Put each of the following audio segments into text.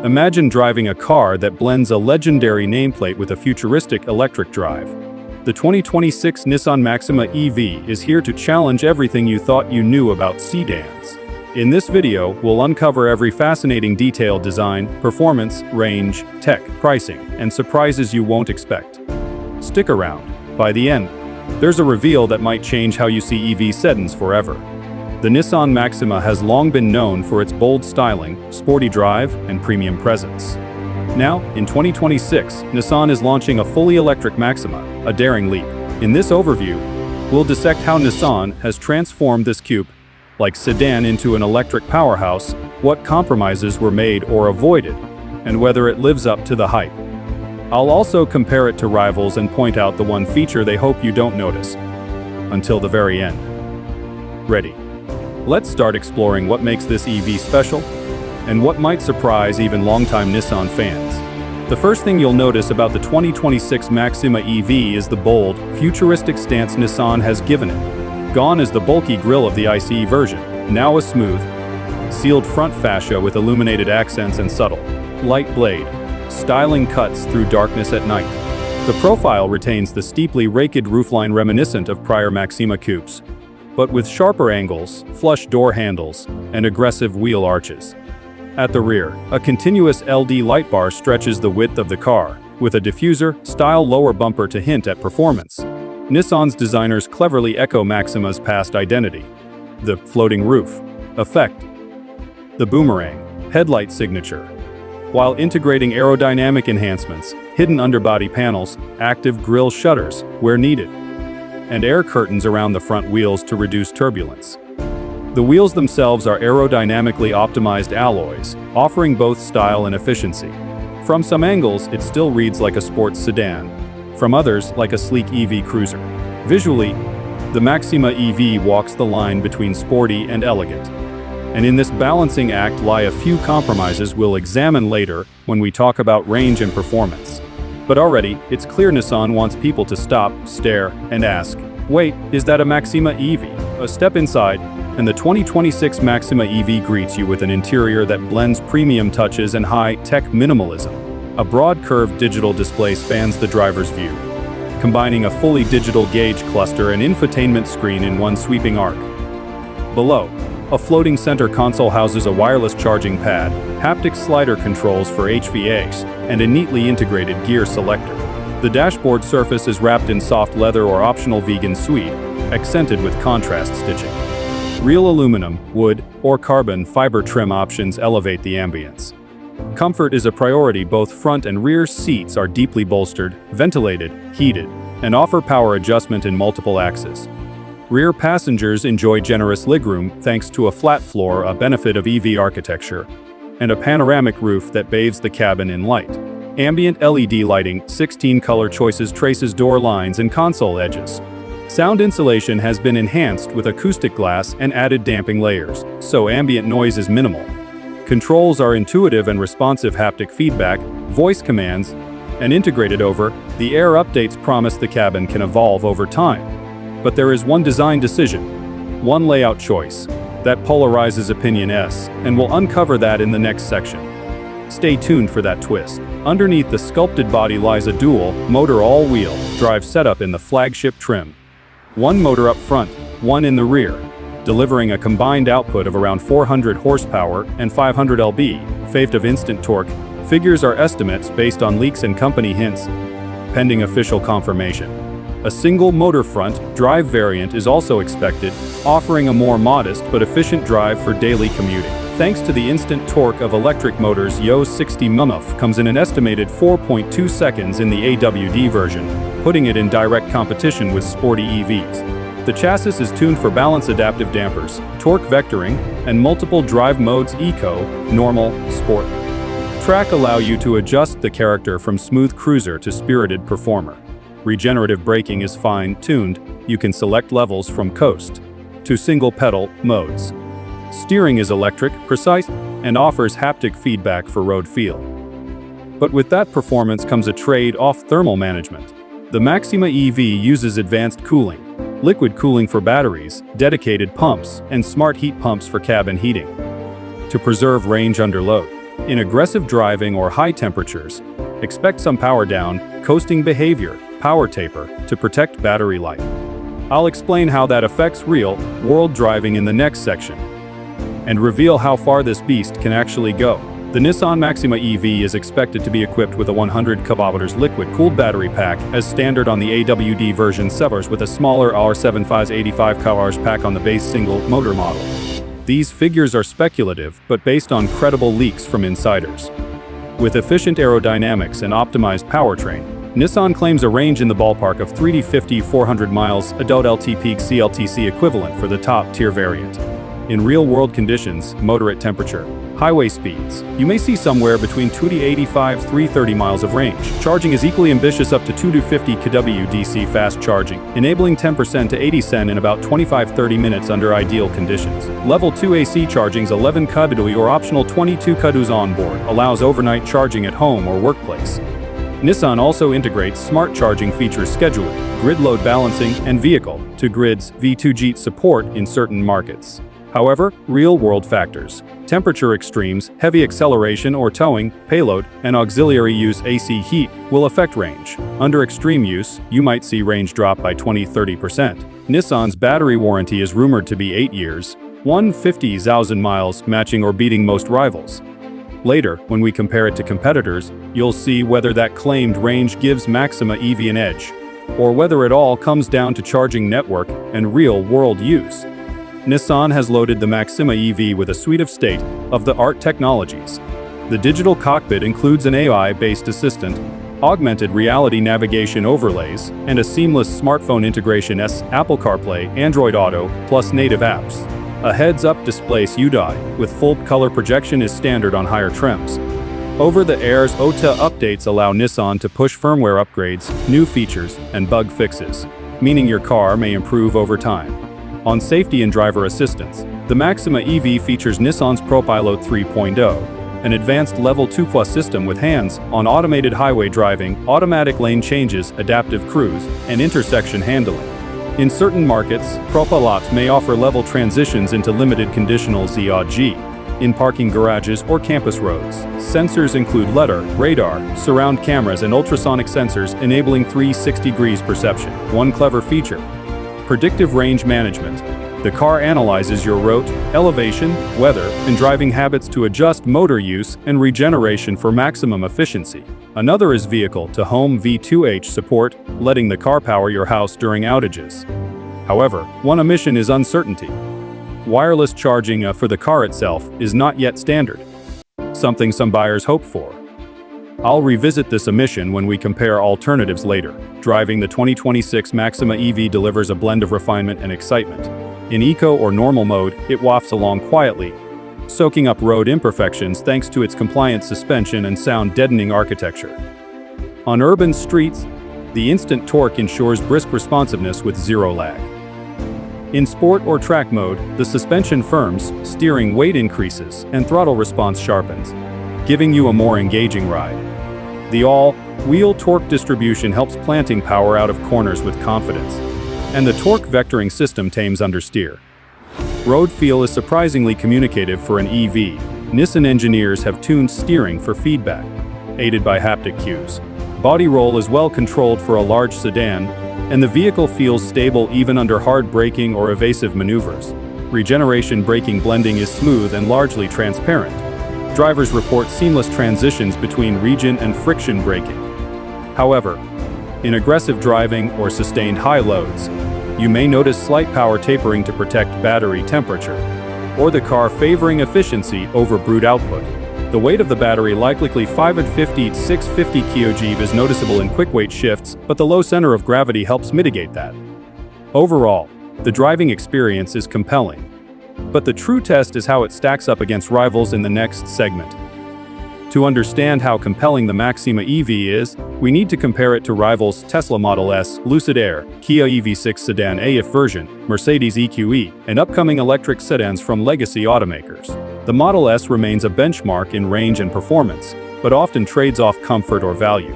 Imagine driving a car that blends a legendary nameplate with a futuristic electric drive. The 2026 Nissan Maxima EV is here to challenge everything you thought you knew about sedans. In this video, we'll uncover every fascinating detail: design, performance, range, tech, pricing, and surprises you won't expect. Stick around. By the end, there's a reveal that might change how you see EV sedans forever. The Nissan Maxima has long been known for its bold styling, sporty drive, and premium presence. Now, in 2026, Nissan is launching a fully electric Maxima, a daring leap. In this overview, we'll dissect how Nissan has transformed this coupe-like sedan into an electric powerhouse, what compromises were made or avoided, and whether it lives up to the hype. I'll also compare it to rivals and point out the one feature they hope you don't notice until the very end. Ready? Let's start exploring what makes this EV special and what might surprise even longtime Nissan fans. The first thing you'll notice about the 2026 Maxima EV is the bold, futuristic stance Nissan has given it. Gone is the bulky grille of the ICE version, now a smooth, sealed front fascia with illuminated accents and subtle, light blade, styling cuts through darkness at night. The profile retains the steeply raked roofline reminiscent of prior Maxima coupes, but with sharper angles, flush door handles, and aggressive wheel arches. At the rear, a continuous LED light bar stretches the width of the car, with a diffuser-style lower bumper to hint at performance. Nissan's designers cleverly echo Maxima's past identity: the floating roof effect, the boomerang headlight signature, while integrating aerodynamic enhancements, hidden underbody panels, active grille shutters where needed, and air curtains around the front wheels to reduce turbulence. The wheels themselves are aerodynamically optimized alloys, offering both style and efficiency. From some angles, it still reads like a sports sedan. From others, like a sleek EV cruiser. Visually, the Maxima EV walks the line between sporty and elegant. And in this balancing act lie a few compromises we'll examine later when we talk about range and performance. But already, it's clear Nissan wants people to stop, stare, and ask, wait, is that a Maxima EV? A step inside, and the 2026 Maxima EV greets you with an interior that blends premium touches and high-tech minimalism. A broad curved digital display spans the driver's view, combining a fully digital gauge cluster and infotainment screen in one sweeping arc. Below, a floating center console houses a wireless charging pad, haptic slider controls for HVAC, and a neatly integrated gear selector. The dashboard surface is wrapped in soft leather or optional vegan suede, accented with contrast stitching. Real aluminum, wood, or carbon fiber trim options elevate the ambience. Comfort is a priority. Both front and rear seats are deeply bolstered, ventilated, heated, and offer power adjustment in multiple axes. Rear passengers enjoy generous legroom thanks to a flat floor, a benefit of EV architecture, and a panoramic roof that bathes the cabin in light. Ambient LED lighting, 16 color choices, traces door lines and console edges. Sound insulation has been enhanced with acoustic glass and added damping layers, so ambient noise is minimal. Controls are intuitive and responsive: haptic feedback, voice commands, and integrated over-the-air updates promise the cabin can evolve over time. But there is one design decision, one layout choice, that polarizes opinion, and we'll uncover that in the next section. Stay tuned for that twist. Underneath the sculpted body lies a dual-motor all-wheel drive setup in the flagship trim. One motor up front, one in the rear, delivering a combined output of around 400 horsepower and 500 lb-feet of instant torque. Figures are estimates based on leaks and company hints, pending official confirmation. A single motor front drive variant is also expected, offering a more modest but efficient drive for daily commuting. Thanks to the instant torque of electric motors, Yo's 60 mm comes in an estimated 4.2 seconds in the AWD version, putting it in direct competition with sporty EVs. The chassis is tuned for balance, adaptive dampers, torque vectoring, and multiple drive modes: eco, normal, sport. Track allow you to adjust the character from smooth cruiser to spirited performer. Regenerative braking is fine-tuned. You can select levels from coast to single-pedal modes. Steering is electric, precise, and offers haptic feedback for road feel. But with that performance comes a trade-off: thermal management. The Maxima EV uses advanced cooling, liquid cooling for batteries, dedicated pumps, and smart heat pumps for cabin heating to preserve range under load. In aggressive driving or high temperatures, expect some power down, coasting behavior, power taper, to protect battery life. I'll explain how that affects real-world driving in the next section, and reveal how far this beast can actually go. The Nissan Maxima EV is expected to be equipped with a 100 kWh liquid-cooled battery pack as standard on the AWD version, sellers with a smaller R75's 85 kWh pack on the base single-motor model. These figures are speculative, but based on credible leaks from insiders. With efficient aerodynamics and optimized powertrain, Nissan claims a range in the ballpark of 350-400 miles, adult LT peak CLTC equivalent for the top-tier variant. In real-world conditions, moderate temperature, highway speeds, you may see somewhere between 285-330 miles of range. Charging is equally ambitious, up to 250 kW DC fast charging, enabling 10% to 80% in about 25-30 minutes under ideal conditions. Level 2 AC charging's 11 kW or optional 22 kW on board allows overnight charging at home or workplace. Nissan also integrates smart charging features, scheduling, grid load balancing, and vehicle-to-grids V2G support in certain markets. However, real-world factors, temperature extremes, heavy acceleration or towing, payload, and auxiliary use AC heat will affect range. Under extreme use, you might see range drop by 20-30%. Nissan's battery warranty is rumored to be 8 years, 150,000 miles, matching or beating most rivals. Later, when we compare it to competitors, you'll see whether that claimed range gives Maxima EV an edge, or whether it all comes down to charging network and real-world use. Nissan has loaded the Maxima EV with a suite of state-of-the-art technologies. The digital cockpit includes an AI-based assistant, augmented reality navigation overlays, and a seamless smartphone integration Apple CarPlay, Android Auto, plus native apps. A heads-up display UDI with full color projection is standard on higher trims. Over-the-air's OTA updates allow Nissan to push firmware upgrades, new features, and bug fixes, meaning your car may improve over time. On safety and driver assistance, the Maxima EV features Nissan's ProPILOT 3.0, an advanced Level 2+ system with hands-on automated highway driving, automatic lane changes, adaptive cruise, and intersection handling. In certain markets, ProPILOT may offer level transitions into limited conditional Z/G. In parking garages or campus roads, sensors include lidar, radar, surround cameras, and ultrasonic sensors enabling 360-degree perception. One clever feature: predictive range management. The car analyzes your route, elevation, weather, and driving habits to adjust motor use and regeneration for maximum efficiency. Another is vehicle-to-home V2H support, letting the car power your house during outages. However, one omission is uncertainty. Wireless charging for the car itself is not yet standard, something some buyers hope for. I'll revisit this omission when we compare alternatives later. Driving the 2026 Maxima EV delivers a blend of refinement and excitement. In eco or normal mode, it wafts along quietly, soaking up road imperfections thanks to its compliant suspension and sound-deadening architecture. On urban streets, the instant torque ensures brisk responsiveness with zero lag. In sport or track mode, the suspension firms, steering weight increases, and throttle response sharpens, giving you a more engaging ride. The all-wheel torque distribution helps planting power out of corners with confidence, and the torque vectoring system tames understeer. Road feel is surprisingly communicative for an EV. Nissan engineers have tuned steering for feedback, aided by haptic cues. Body roll is well controlled for a large sedan, and the vehicle feels stable even under hard braking or evasive maneuvers. Regeneration braking blending is smooth and largely transparent. Drivers report seamless transitions between region and friction braking. However, in aggressive driving or sustained high loads, you may notice slight power tapering to protect battery temperature, or the car favoring efficiency over brute output. The weight of the battery, likely 550-650 kg, is noticeable in quick weight shifts, but the low center of gravity helps mitigate that. Overall, the driving experience is compelling. But the true test is how it stacks up against rivals in the next segment. To understand how compelling the Maxima EV is, we need to compare it to rivals Tesla Model S, Lucid Air, Kia EV6 Sedan AF version, Mercedes EQE, and upcoming electric sedans from legacy automakers. The Model S remains a benchmark in range and performance, but often trades off comfort or value.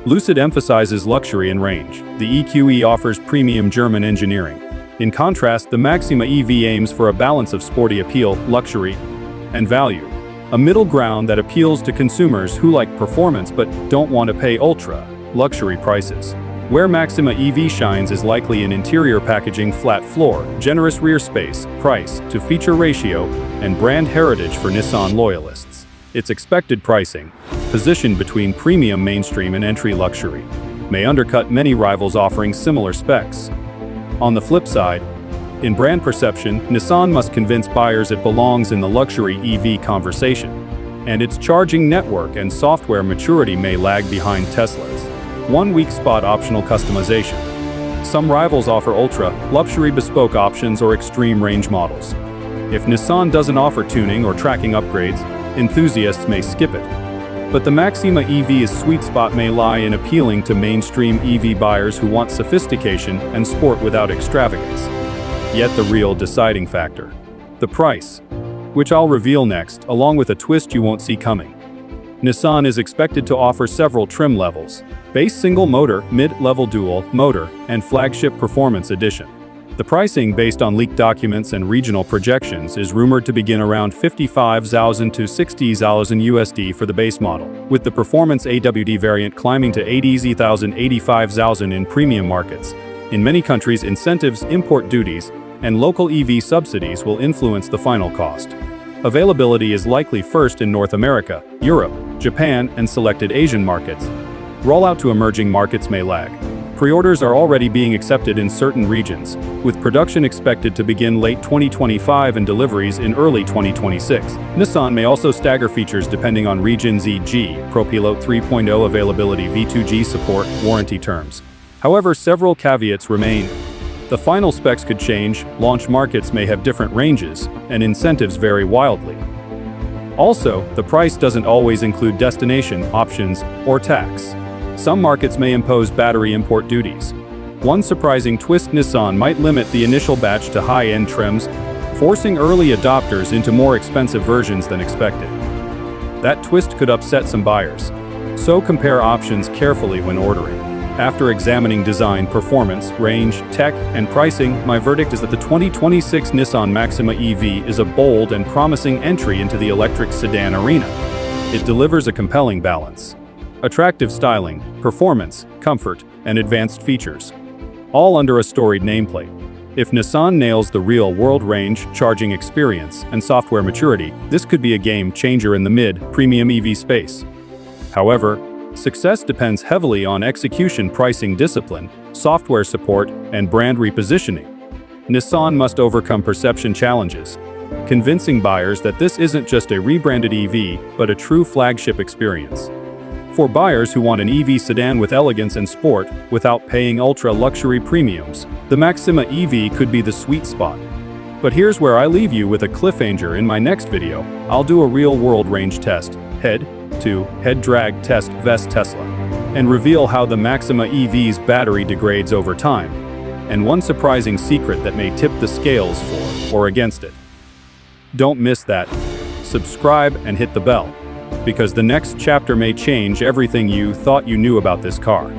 Lucid emphasizes luxury and range. The EQE offers premium German engineering. In contrast, the Maxima EV aims for a balance of sporty appeal, luxury, and value. a middle ground that appeals to consumers who like performance but don't want to pay ultra-luxury prices. Where Maxima EV shines is likely in interior packaging, flat floor, generous rear space, price to feature ratio, and brand heritage for Nissan loyalists. Its expected pricing, positioned between premium mainstream and entry luxury, may undercut many rivals offering similar specs. On the flip side, in brand perception, Nissan must convince buyers it belongs in the luxury EV conversation, and its charging network and software maturity may lag behind Tesla's. One weak spot: optional customization. Some rivals offer ultra-luxury bespoke options or extreme range models. If Nissan doesn't offer tuning or tracking upgrades, enthusiasts may skip it. But the Maxima EV's sweet spot may lie in appealing to mainstream EV buyers who want sophistication and sport without extravagance. Yet the real deciding factor: the price, which I'll reveal next, along with a twist you won't see coming. Nissan is expected to offer several trim levels: base single motor, mid-level dual motor, and flagship performance edition. The pricing, based on leaked documents and regional projections, is rumored to begin around $55,000 to $60,000 USD for the base model, with the performance AWD variant climbing to $80,000 to $85,000 in premium markets. In many countries, incentives, import duties, and local EV subsidies will influence the final cost. Availability is likely first in North America, Europe, Japan, and selected Asian markets. Rollout to emerging markets may lag. Pre-orders are already being accepted in certain regions, with production expected to begin late 2025 and deliveries in early 2026. Nissan may also stagger features depending on regions, e.g., ProPILOT 3.0 availability, V2G support, warranty terms. However, several caveats remain. The final specs could change, launch markets may have different ranges, and incentives vary wildly. Also, the price doesn't always include destination, options, or tax. Some markets may impose battery import duties. One surprising twist: Nissan might limit the initial batch to high-end trims, forcing early adopters into more expensive versions than expected. That twist could upset some buyers. So compare options carefully when ordering. After examining design, performance, range, tech, and pricing, my verdict is that the 2026 Nissan Maxima EV is a bold and promising entry into the electric sedan arena. It delivers a compelling balance: attractive styling, performance, comfort, and advanced features, all under a storied nameplate. If Nissan nails the real-world range, charging experience, and software maturity, this could be a game-changer in the mid-premium EV space. However, success depends heavily on execution, pricing discipline, software support, and brand repositioning. Nissan must overcome perception challenges, convincing buyers that this isn't just a rebranded EV, but a true flagship experience. For buyers who want an EV sedan with elegance and sport, without paying ultra-luxury premiums, the Maxima EV could be the sweet spot. But here's where I leave you with a cliffhanger. In my next video, I'll do a real-world range test, head-to-head drag test vs Tesla, and reveal how the Maxima EV's battery degrades over time, and one surprising secret that may tip the scales for or against it. Don't miss that. Subscribe and hit the bell, because the next chapter may change everything you thought you knew about this car.